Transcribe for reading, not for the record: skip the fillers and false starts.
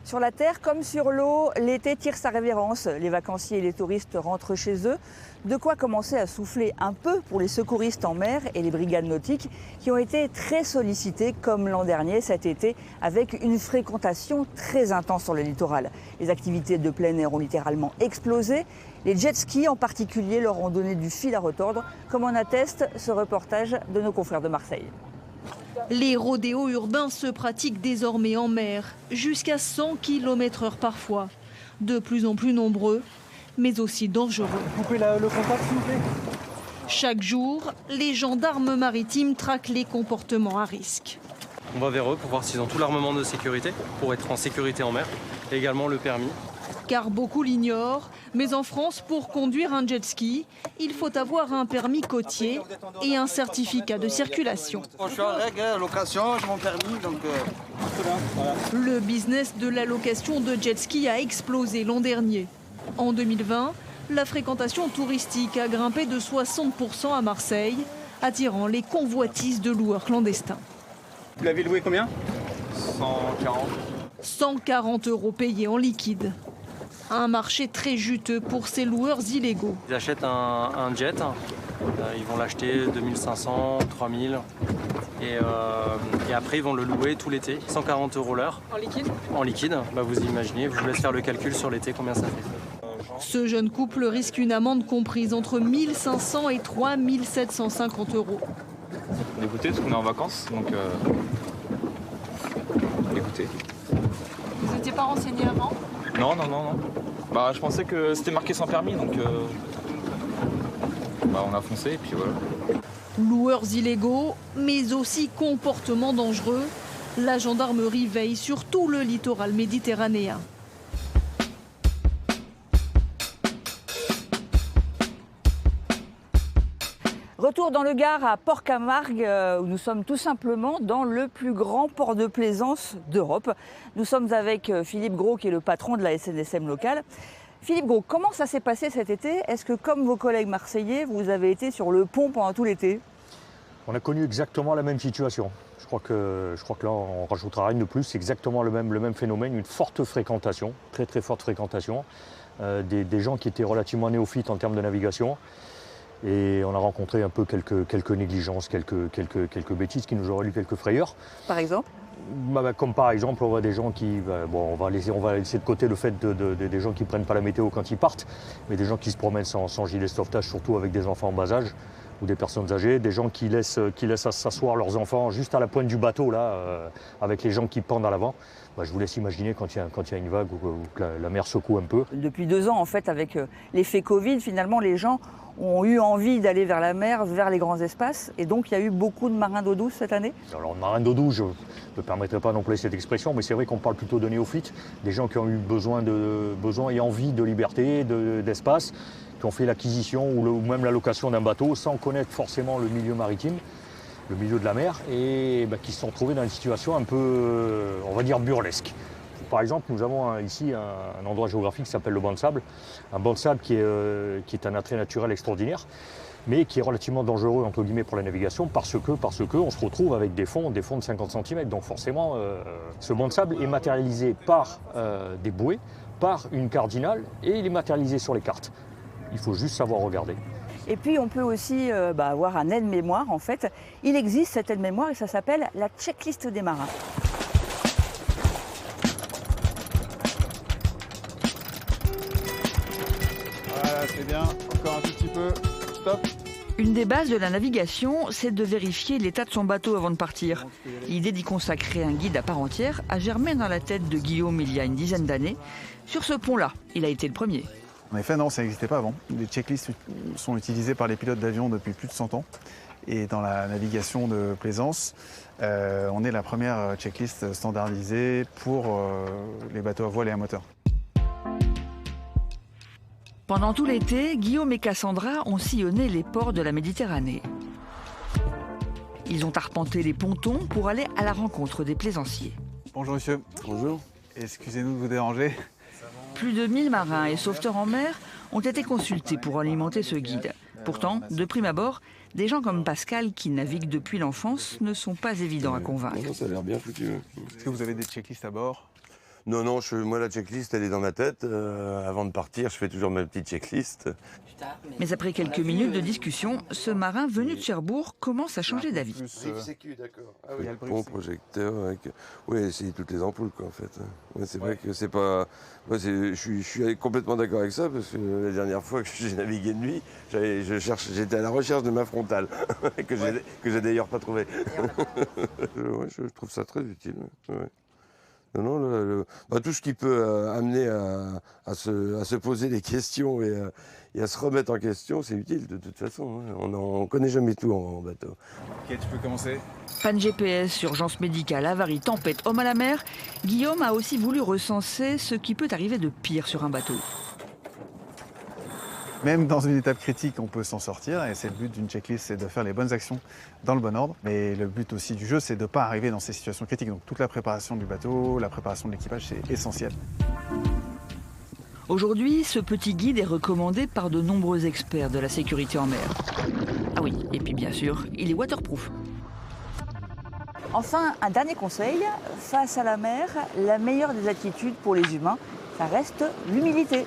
Sur la terre comme sur l'eau, l'été tire sa révérence. Les vacanciers et les touristes rentrent chez eux. De quoi commencer à souffler un peu pour les secouristes en mer et les brigades nautiques qui ont été très sollicités comme l'an dernier cet été avec une fréquentation très intense sur le littoral. Les activités de plein air ont littéralement explosé. Les jet skis en particulier leur ont donné du fil à retordre, comme en atteste ce reportage de nos confrères de Marseille. Les rodéos urbains se pratiquent désormais en mer, jusqu'à 100 km/h parfois. De plus en plus nombreux, mais aussi dangereux. Coupez le contact, s'il vous plaît. Chaque jour, les gendarmes maritimes traquent les comportements à risque. On va vers eux pour voir s'ils ont tout l'armement de sécurité, pour être en sécurité en mer, et également le permis. Car beaucoup l'ignorent, mais en France, pour conduire un jet ski, il faut avoir un permis côtier et un certificat de circulation. Je suis en règle, location, j'ai mon permis, donc... Le business de la location de jet ski a explosé l'an dernier. En 2020, la fréquentation touristique a grimpé de 60% à Marseille, attirant les convoitises de loueurs clandestins. Vous l'avez loué combien? 140. 140 € payés en liquide. Un marché très juteux pour ces loueurs illégaux. Ils achètent un jet, ils vont l'acheter 2500, 3000 et après ils vont le louer tout l'été, 140 € l'heure. En liquide? En liquide, vous imaginez, je vous laisse faire le calcul sur l'été combien ça fait. Ce jeune couple risque une amende comprise entre 1500 et 3750 €. On écoutait parce qu'on est en vacances, donc écoutez. Vous n'étiez pas renseigné avant? Non. Je pensais que c'était marqué sans permis, donc on a foncé et puis voilà. Loueurs illégaux, mais aussi comportements dangereux, la gendarmerie veille sur tout le littoral méditerranéen. Retour dans le Gard à Port-Camargue, où nous sommes tout simplement dans le plus grand port de plaisance d'Europe. Nous sommes avec Philippe Gros, qui est le patron de la SNSM locale. Philippe Gros, comment ça s'est passé cet été? Est-ce que, comme vos collègues marseillais, vous avez été sur le pont pendant tout l'été? On a connu exactement la même situation. Je crois que là, on ne rajoutera rien de plus. C'est exactement le même phénomène, une forte fréquentation, très forte fréquentation, des gens qui étaient relativement néophytes en termes de navigation. Et on a rencontré un peu quelques négligences, quelques bêtises qui nous auraient eu quelques frayeurs. Par exemple? Comme par exemple, on voit des gens qui... on va laisser de côté le fait des gens qui ne prennent pas la météo quand ils partent, mais des gens qui se promènent sans gilet de sauvetage, surtout avec des enfants en bas âge ou des personnes âgées, des gens qui laissent s'asseoir leurs enfants juste à la pointe du bateau, là, avec les gens qui pendent à l'avant. Je vous laisse imaginer quand il y a une vague ou que la mer secoue un peu. Depuis 2 ans, en fait, avec l'effet Covid, finalement, les gens ont eu envie d'aller vers la mer, vers les grands espaces. Et donc, il y a eu beaucoup de marins d'eau douce cette année? Alors, marins d'eau douce, je ne me permettrai pas d'employer cette expression, mais c'est vrai qu'on parle plutôt de néophytes, des gens qui ont eu besoin et envie de liberté, d'espace, qui ont fait l'acquisition ou même la location d'un bateau sans connaître forcément le milieu maritime, le milieu de la mer, et qui se sont retrouvés dans une situation un peu, on va dire, burlesque. Par exemple, nous avons ici un endroit géographique qui s'appelle le banc de sable. Un banc de sable qui est un attrait naturel extraordinaire, mais qui est relativement dangereux entre guillemets pour la navigation parce que on se retrouve avec des fonds de 50 cm. Donc forcément, ce banc de sable est matérialisé par des bouées, par une cardinale, et il est matérialisé sur les cartes. Il faut juste savoir regarder. Et puis on peut aussi avoir un aide-mémoire en fait. Il existe cet aide-mémoire et ça s'appelle la checklist des marins. Voilà, c'est bien. Encore un tout petit peu. Stop. Une des bases de la navigation, c'est de vérifier l'état de son bateau avant de partir. L'idée d'y consacrer un guide à part entière a germé dans la tête de Guillaume il y a une dizaine d'années. Sur ce pont-là, il a été le premier. En effet, non, ça n'existait pas avant. Les checklists sont utilisés par les pilotes d'avion depuis plus de 100 ans. Et dans la navigation de plaisance, on est la première checklist standardisée pour les bateaux à voile et à moteur. Pendant tout l'été, Guillaume et Cassandra ont sillonné les ports de la Méditerranée. Ils ont arpenté les pontons pour aller à la rencontre des plaisanciers. Bonjour monsieur. Bonjour. Excusez-nous de vous déranger. Plus de 1000 marins et sauveteurs en mer ont été consultés pour alimenter ce guide. Pourtant, de prime abord, des gens comme Pascal, qui naviguent depuis l'enfance, ne sont pas évidents à convaincre. Ça a l'air bien foutu. Est-ce que vous avez des checklists à bord? Non, non, moi la checklist elle est dans ma tête. Avant de partir, je fais toujours ma petite checklist. Mais après quelques minutes de discussion, ce marin venu de Cherbourg commence à changer d'avis. sécu, d'accord. Ah oui, bon projecteur avec... Oui, essayer toutes les ampoules quoi en fait. Ouais, c'est vrai que c'est pas... Moi, je suis complètement d'accord avec ça parce que la dernière fois que j'ai navigué de nuit, j'étais à la recherche de ma frontale, que j'ai d'ailleurs pas trouvée. Ouais, je trouve ça très utile. Ouais. Non, tout ce qui peut amener à se poser des questions et à se remettre en question, c'est utile de toute façon. Hein. On ne connaît jamais tout en bateau. Ok, tu peux commencer. Panne GPS, urgence médicale, avarie, tempête, homme à la mer. Guillaume a aussi voulu recenser ce qui peut arriver de pire sur un bateau. Même dans une étape critique, on peut s'en sortir et c'est le but d'une checklist, c'est de faire les bonnes actions dans le bon ordre. Mais le but aussi du jeu, c'est de ne pas arriver dans ces situations critiques. Donc toute la préparation du bateau, la préparation de l'équipage, c'est essentiel. Aujourd'hui, ce petit guide est recommandé par de nombreux experts de la sécurité en mer. Ah oui, et puis bien sûr, il est waterproof. Enfin, un dernier conseil, face à la mer, la meilleure des attitudes pour les humains, ça reste l'humilité.